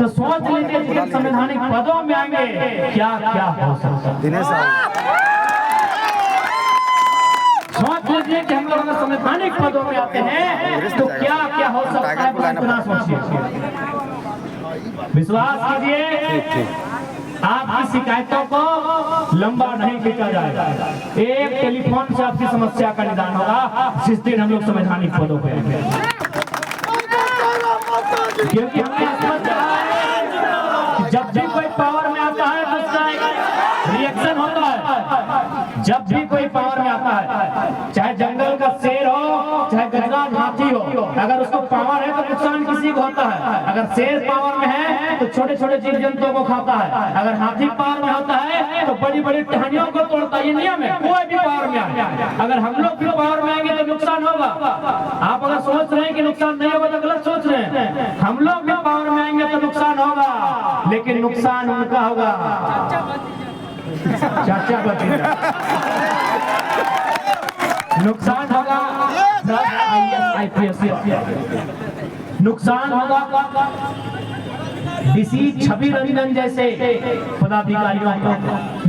तो सोच लीजिए जिन संवैधानिक पदों में आएंगे क्या क्या हो सकता है। सोच लीजिए कि हम लोग अगर संवैधानिक पदों में आते हैं तो क्या क्या हो सकता है, इतना सोचिए। विश्वास कीजिए आपकी शिकायतों को लंबा नहीं खींचा जाएगा। एक टेलीफोन से आपकी समस्या का निदान होगा जिस दिन हम लोग संवैधानिक पदों पे आएंगे। क्योंकि हमने समझ रहा है जब भी कोई पावर में आता है तो उसका रिएक्शन होता है। जब भी कोई पावर में आता है, चाहे जंगल का शेर हो चाहे गजराज हाथी हो, अगर उसको पावर है तो नुकसान किसी को होता है। अगर शेर पावर में है तो छोटे छोटे जीव जंतुओं को खाता है। अगर हाथी पावर में होता है तो बड़ी बड़ी टहनियों को तोड़ता है। ये नियम है, कोई भी पावर में आए। अगर हम लोग भी पावर में आएंगे तो नुकसान होगा। आप अगर सोच रहे हैं कि नुकसान नहीं होगा तो गलत सोच रहे हैं। हम लोग भी पावर में आएंगे तो नुकसान होगा, लेकिन नुकसान उनका होगा चाचा भतीजा। नुकसान होगा नुकसान होगा डीसी छवि रंजन जैसे पदाधिकारियों को,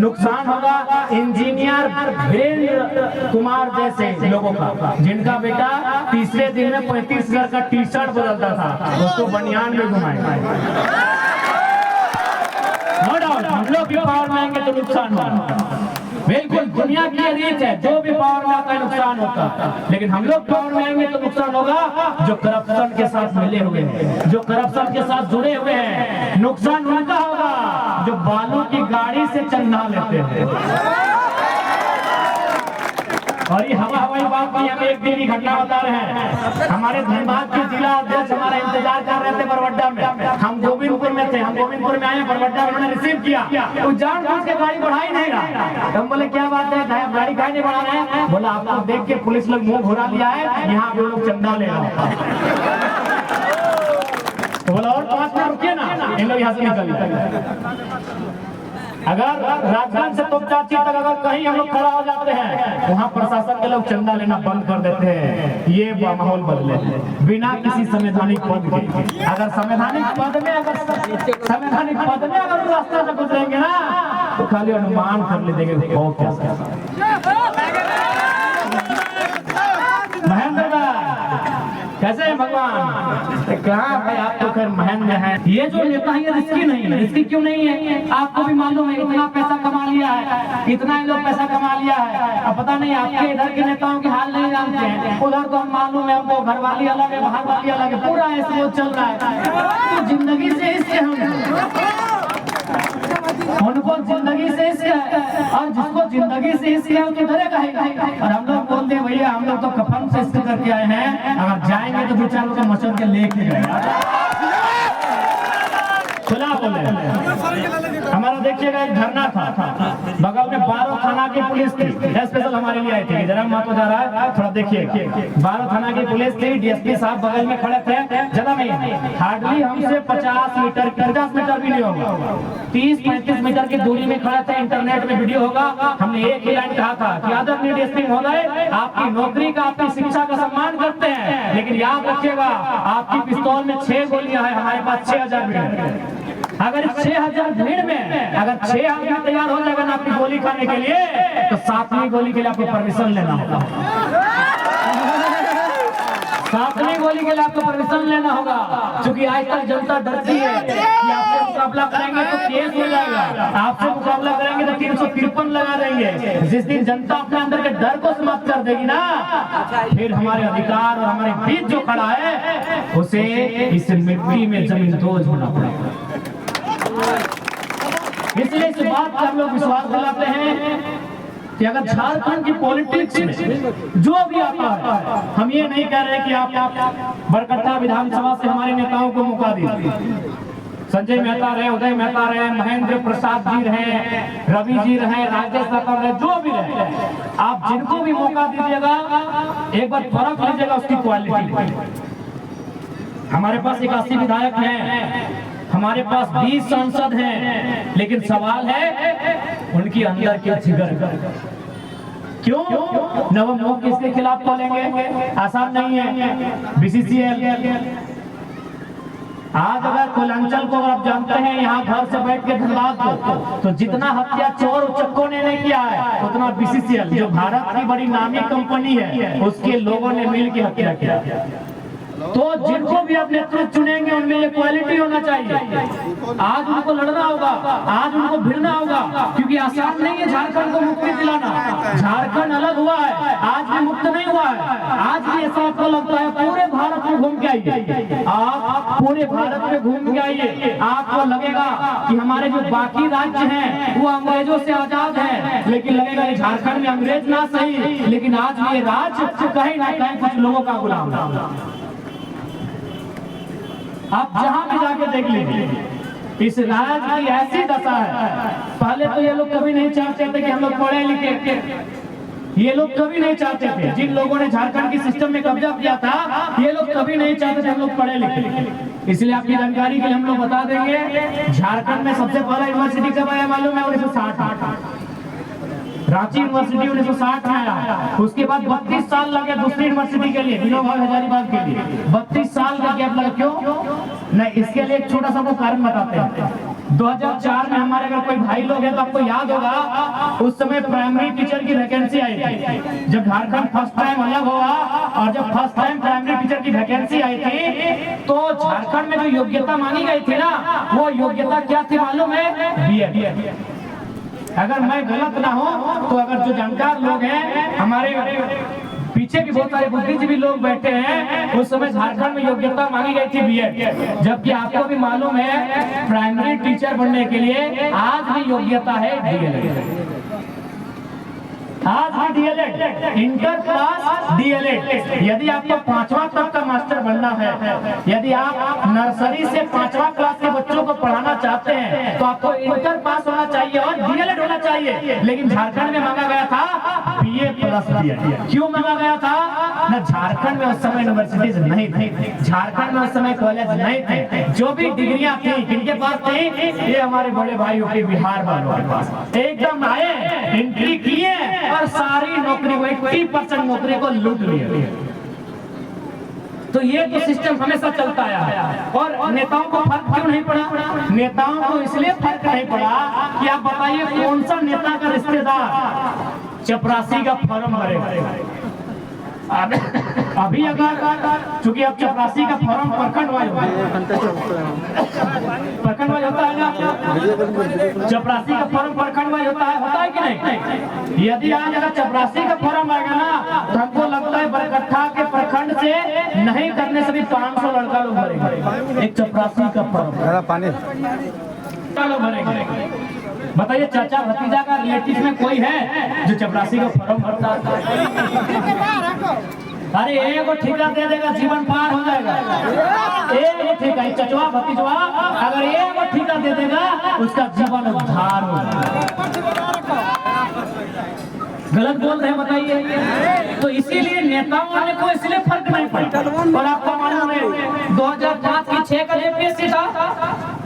नुकसान होगा इंजीनियर वीरेंद्र कुमार जैसे लोगों का, जिनका बेटा तीसरे दिन में 35,000 का टी शर्ट बदलता था, उसको बनियान में घुमाएगा। नो डाउट हम लोग भी पावर में आएंगे तो नुकसान होगा। बिल्कुल दुनिया की रीत है, जो भी पावर में आता है नुकसान होता है। लेकिन हम लोग पावर में आएंगे तो नुकसान होगा जो करप्शन के साथ मिले हुए हैं, जो करप्शन के साथ जुड़े हुए हैं। नुकसान उनका होगा जो बालू की गाड़ी से चंदा लेते हैं। और ये हवाई बात की हमें एक दिन की घटना बता रहे हैं। हमारे धनबाद के जिला अध्यक्ष हमारा इंतजार कर रहे थे बरवड्डा में। हम गोविंदपुर में थे, हम गोविंदपुर में आए, बरवड्डा में उन्होंने रिसीव किया। तो जान बूझ के गाड़ी बढ़ा ही नहीं रहा। हम बोले क्या बात है, गाड़ी काहे नहीं बढ़ा रहे हैं? बोला आपको देख के पुलिस लोग मुंह घुरा लिया है, यहाँ पे लोग चंदा ले रहा है। तो बोला और 5 मिनट रुकिए ना, इन लोग यहाँ से निकल गए। अगर राजगंज से तोपचाची तक अगर कहीं हम लोग खड़ा हो जाते हैं, वहाँ प्रशासन के लोग चंदा लेना बंद कर देते हैं। ये माहौल बदले बिना किसी संवैधानिक पद के। अगर संवैधानिक पद में अगर रास्ते से गुजरेंगे ना तो खाली अनुमान कर ले देंगे हो क्या। महेंद्र कैसे है भगवान? कहाँ भाई आप तो खैर महेंद्र है। ये जो नेता है ये रिस्की नहीं है। रिस्की क्यों नहीं है? आपको भी मालूम है इतना पैसा कमा लिया है, इतना इन लोग पैसा कमा लिया है। अब पता नहीं आपके इधर के नेताओं के हाल नहीं जानते हैं, उधर तो हम मालूम है हमको, घर वाली अलग है बाहर वाली अलग है, पूरा ऐसे वो चल रहा है। तो जिंदगी से इसके उनको जिंदगी से इसके है, और जिसको जिंदगी से इसके है तो डरेगा ही। और हम लोग बोलते हैं भैया हम लोग तो कफन से इसके करके आए हैं, अगर जाएंगे तो 2-4 लोग मचल के लेके गए। खुला बोले हमारा देखिएगा एक धरना था, बगल में 12 थाना की पुलिस थी, स्पेशल हमारे लिए आई थी। जरा मातो जा रहा है थोड़ा देखिए, 12 थाना की पुलिस थी, डीएसपी साहब बगल में खड़े थे। ज्यादा नहीं, हार्डली हमसे 50 मीटर 50 मीटर भी नहीं होगा, 30-35 मीटर की दूरी में खड़े थे। इंटरनेट में वीडियो होगा। हमने एक ही लाइन कहा था कि आदरणीय डीएसपी महोदय आपकी नौकरी का आपकी शिक्षा का सम्मान करते हैं, लेकिन याद रखिएगा आपकी पिस्तौल में 6 गोलियां हैं, हमारे पास 6000 भीड़ है। अगर 6000 भीड़ में अगर 6 आदमी तैयार हो जाएगा ना आपकी गोली खाने के लिए, तो 7वीं गोली के लिए आपको परमिशन लेना होगा। 7वीं गोली के लिए आपको परमिशन लेना होगा, क्योंकि आज तक जनता डरती है कि आपसे मुकाबला करेंगे तो केस हो जाएगा, आपसे मुकाबला करेंगे तो 353 लगा देंगे। जिस दिन जनता अपने अंदर के डर को समाप्त कर देगी ना, फिर हमारे अधिकार और हमारे बीच जो खड़ा है उसे इस मिट्टी में जमीन दोज होना पड़ेगा। इसलिए इस बात पर हम लोग विश्वास दिलाते हैं कि अगर झारखंड की पॉलिटिक्स में जो भी आता है, हम ये नहीं कह रहे कि आप बरकट्टा विधानसभा से हमारे नेताओं को मौका दीजिए। संजय मेहता रहे, उदय मेहता रहे, महेंद्र प्रसाद जी रहे, रवि जी रहे, राजेश रहे, जो भी रहे, आप जिनको भी मौका दीजिएगा एक बार फर्क लीजिएगा उसकी क्वालिटी। हमारे पास 81 विधायक हैं, हमारे पास 20 सांसद हैं, लेकिन सवाल है उनकी अंदर के जिगर। क्यों नवम मुख किसके खिलाफ खोलेंगे? आसान नहीं है। बीसीसीएल आज अगर कोयलांचल को अगर आप जानते हैं, यहाँ घर से बैठ के धनबाद को, तो जितना हत्या चोर उचक्कों ने नहीं किया है, उतना बीसीसीएल जो भारत की बड़ी नामी कंपनी है उसके लोगों ने मिल के हत्या किया। तो जिनको भी आप नेतृत्व चुनेंगे उनमें ये क्वालिटी होना चाहिए। आज उनको लड़ना होगा, आज उनको भिड़ना होगा, क्योंकि आसान नहीं है झारखंड को मुक्ति दिलाना। झारखंड अलग हुआ है, आज भी मुक्त नहीं हुआ है। आज भी ऐसा आपको लगता है, पूरे भारत में घूम के आइए, आप पूरे भारत में घूम के आइए, आपको लगेगा कि हमारे जो बाकी राज्य हैं वो अंग्रेजों से आजाद हैं, लेकिन लगेगा ये झारखंड में अंग्रेज ना सही, लेकिन आज ये राज्य कहीं ना कहीं कुछ लोगों का गुलाम है। आप जहां भी जाके देख लीजिए, इस राज्य की ऐसी दशा है। पहले तो ये लोग कभी नहीं चाहते थे कि हम लोग पढ़े लिखे, ये लोग कभी नहीं चाहते थे। जिन लोगों ने झारखंड की सिस्टम में कब्जा किया था, ये लोग कभी नहीं चाहते थे हम लोग पढ़े लिखे। इसलिए आपकी जानकारी के लिए हम लोग बता देंगे, झारखंड में सबसे पहला यूनिवर्सिटी कब आया मालूम है? 1960। रांची यूनिवर्सिटी 1960 में आया। उसके बाद 32 साल लगे दूसरी यूनिवर्सिटी के लिए, विनोबा हजारीबाग के लिए 32 साल का गैप लगा। क्यों नहीं, इसके लिए एक छोटा सा कारण बताते हैं। 2004 में हमारे अगर कोई भाई लोग हैं तो आपको याद होगा, उस समय प्राइमरी टीचर की वैकेंसी आई थी। जब झारखंड फर्स्ट टाइम अलग हुआ और जब फर्स्ट टाइम प्राइमरी टीचर की वैकेंसी आई थी, तो झारखंड में जो योग्यता मांगी गई थी ना, वो योग्यता क्या थी मालूम है? बीएड। अगर मैं गलत ना हूं तो अगर जो जानकार लोग हैं, हमारे पीछे भी बहुत सारे बुद्धिजीवी लोग बैठे हैं, उस समय झारखंड में योग्यता मांगी गई थी बीएड। जबकि आपको भी मालूम है, प्राइमरी टीचर बनने के लिए आज भी योग्यता है डीएलएड। आज भी डीएलएड, इंटर प्लस डीएलएड। यदि आपको 5वां तक का मास्टर बनना है, यदि आप नर्सरी से 5वां क्लास के बच्चों को पढ़ाना चाहते हैं, तो आपको इंटर पास होना चाहिए और डीएलएड होना चाहिए। लेकिन झारखंड में मांगा गया था बीए प्लस डीएलएड। क्यों मांगा गया था? न झारखंड में उस समय यूनिवर्सिटीज नहीं थी, झारखंड में उस समय कॉलेज नहीं थे। जो भी डिग्रियां थी किनके पास थी? ये हमारे बड़े भाइयों के बिहार वालों के पास। एकदम आए, एंट्री किए और सारी नौकरी को 80% नौकरी को लूट लिए। तो ये तो सिस्टम हमेशा चलता आया है। और नेताओं को फर्क क्यों नहीं पड़ा? नेताओं को इसलिए फर्क नहीं पड़ा कि आप बताइए कौन सा नेता का रिश्तेदार चपरासी का फॉर्म भरेगा? अभी अगर चूंकि अब चपरासी का फॉर्म प्रखंड वाइज होता है ना, चपरासी का फॉर्म प्रखंड वाइज होता है कि नहीं? यदि आज अगर चपरासी का फॉर्म आएगा ना, तो हमको लगता है बरकट्ठा के प्रखंड से नहीं करने से भी 500 लड़का लोग भरेंगे एक चपरासी का फॉर्म लोग भरेंगे। बताइए, चाचा भतीजा का रिलेटिव में कोई है जो चपरासी का फॉर्म भरता है? अरे एक ठेका दे देगा, जीवन पार हो जाएगा। एक ठेका, चचवा भतीजवा अगर एक ठेका दे देगा, उसका जीवन उद्धार हो जाएगा। गलत बोल रहे हैं बताइए? तो इसीलिए नेताओं ने को इसलिए फर्क नहीं पड़ा। और आपको मालूम है 2005 की 6 का जेपीएससी था,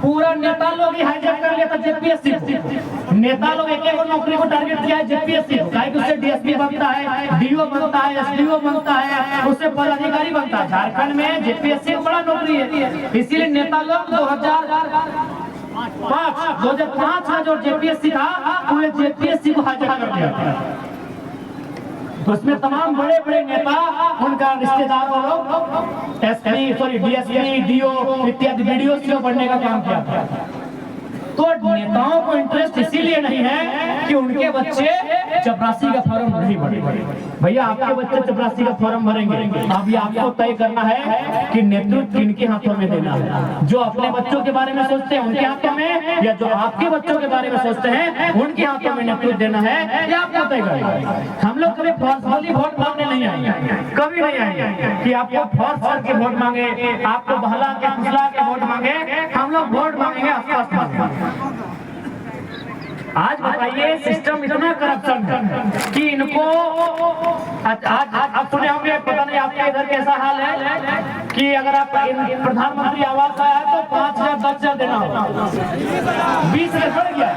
पूरा नेता लोग ही हाईजैक कर लिया था जेपीएससी को। नेता लोग एक एक नौकरी को टारगेट किया है जेपीएससी को, काहे कि उससे डीएसपी बनता है, डीओ बनता है, एसडीओ बनता है, उससे पदाधिकारी बनता है। झारखंड में जेपीएससी बड़ा नौकरी है, इसीलिए नेता लोग 2005 का जो जेपीएससी था, पूरे जेपीएससी को हाईजैक कर दिया। तो उसमें तमाम बड़े बड़े नेता, उनका रिश्तेदार लोग एसपी डीएसपी डीओ इत्यादि वीडियो बनने का काम किया था। तो नेताओं को इंटरेस्ट इसीलिए नहीं है कि उनके बच्चे चपरासी का फॉर्म नहीं भरेंगे। भैया आपके बच्चे चपरासी का फॉर्म भरेंगे, अब ये आपको तय करना है कि नेतृत्व किनके हाथों में देना है। जो अपने बच्चों के बारे में सोचते हैं उनके हाथों में, या जो आपके बच्चों के बारे में सोचते हैं उनके हाथों में नेतृत्व देना है, ये आपको तय करना। हम लोग कभी फोर्सफुली वोट मांगने नहीं आएंगे, कभी नहीं आएंगे कि आपको फोर्स करके वोट मांगे, आपको बहला के फुसला के वोट मांगे। हम लोग वोट मांगेंगे आसपास। आज बताइए, सिस्टम इतना करप्शन है कि इनको आज सुने होंगे, पता नहीं आपके इधर कैसा हाल है कि अगर आप प्रधानमंत्री आवास आया है तो 5,000 10,000 देना होगा। 20 से बढ़ गया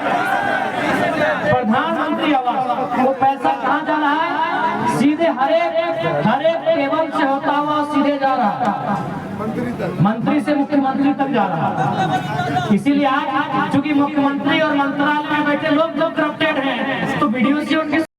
प्रधानमंत्री आवास। वो पैसा कहाँ जाना है? सीधे हर एक टेबल से होता हुआ सीधे जा रहा है, मंत्री से मुख्यमंत्री तक जा रहा है। इसीलिए आज चूंकि मुख्यमंत्री और मंत्रालय में बैठे लोग जो करप्टेड हैं, तो वीडियो से उनकी